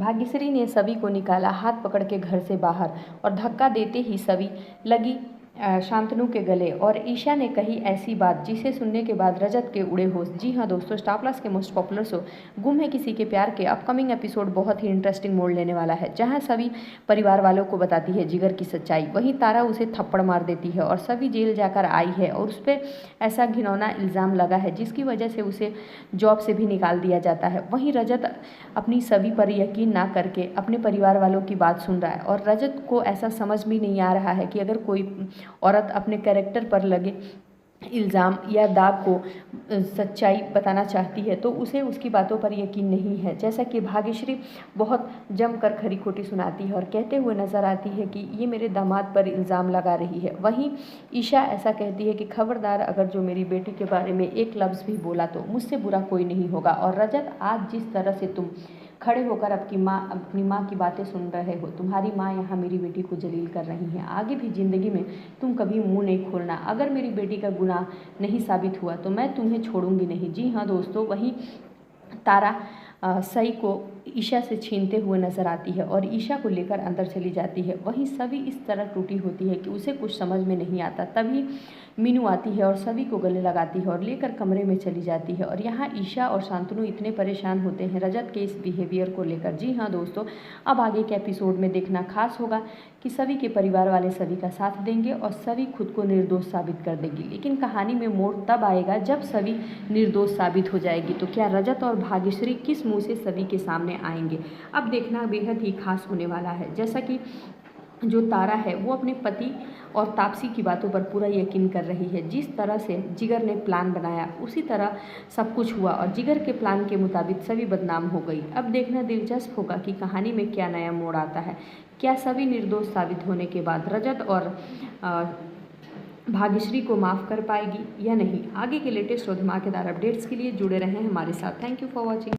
भाग्यश्री ने सवी को निकाला हाथ पकड़ के घर से बाहर और धक्का देते ही सवी लगी शांतनु के गले और ईशा ने कही ऐसी बात जिसे सुनने के बाद रजत के उड़े होश। जी हाँ दोस्तों, स्टार प्लस के मोस्ट पॉपुलर शो गुम है किसी के प्यार के अपकमिंग एपिसोड बहुत ही इंटरेस्टिंग मोड़ लेने वाला है, जहां सभी परिवार वालों को बताती है जिगर की सच्चाई। वहीं तारा उसे थप्पड़ मार देती है और सभी जेल जाकर आई है और उस पर ऐसा घिनौना इल्ज़ाम लगा है जिसकी वजह से उसे जॉब से भी निकाल दिया जाता है। वहीं रजत अपनी सभी पर यकीन ना करके अपने परिवार वालों की बात सुन रहा है और रजत को ऐसा समझ भी नहीं आ रहा है कि अगर कोई औरत अपने कैरेक्टर पर लगे इल्ज़ाम या दाग को सच्चाई बताना चाहती है तो उसे उसकी बातों पर यकीन नहीं है। जैसा कि भाग्यश्री बहुत जमकर खरी खोटी सुनाती है और कहते हुए नजर आती है कि ये मेरे दामाद पर इल्ज़ाम लगा रही है। वहीं ईशा ऐसा कहती है कि खबरदार, अगर जो मेरी बेटी के बारे में एक लफ्ज़ भी बोला तो मुझसे बुरा कोई नहीं होगा। और रजत, आज जिस तरह से तुम खड़े होकर अपनी माँ की बातें सुन रहे हो, तुम्हारी माँ यहाँ मेरी बेटी को जलील कर रही हैं। आगे भी ज़िंदगी में तुम कभी मुंह नहीं खोलना। अगर मेरी बेटी का गुनाह नहीं साबित हुआ तो मैं तुम्हें छोड़ूंगी नहीं। जी हाँ दोस्तों, वहीं तारा सई को ईशा से छीनते हुए नजर आती है और ईशा को लेकर अंदर चली जाती है। वहीं सभी इस तरह टूटी होती है कि उसे कुछ समझ में नहीं आता। तभी मीनू आती है और सभी को गले लगाती है और लेकर कमरे में चली जाती है। और यहाँ ईशा और शांतनु इतने परेशान होते हैं रजत के इस बिहेवियर को लेकर। जी हाँ दोस्तों, अब आगे के एपिसोड में देखना खास होगा कि सभी के परिवार वाले सभी का साथ देंगे और सभी खुद को निर्दोष साबित कर देगी। लेकिन कहानी में मोड़ तब आएगा जब सभी निर्दोष साबित हो जाएगी। तो क्या रजत और भाग्यश्री किस मुंह से सभी के सामने आएंगे, अब देखना बेहद ही खास होने वाला है। जैसा कि जो तारा है वो अपने पति और तापसी की बातों पर पूरा यकीन कर रही है। जिस तरह से जिगर ने प्लान बनाया उसी तरह सब कुछ हुआ और जिगर के प्लान के मुताबिक सभी बदनाम हो गई। अब देखना दिलचस्प होगा कि कहानी में क्या नया मोड़ आता है। क्या सभी निर्दोष साबित होने के बाद रजत और भाग्यश्री को माफ़ कर पाएगी या नहीं? आगे के लेटेस्ट और धमाकेदार अपडेट्स के लिए जुड़े रहें हमारे साथ। Thank you for watching.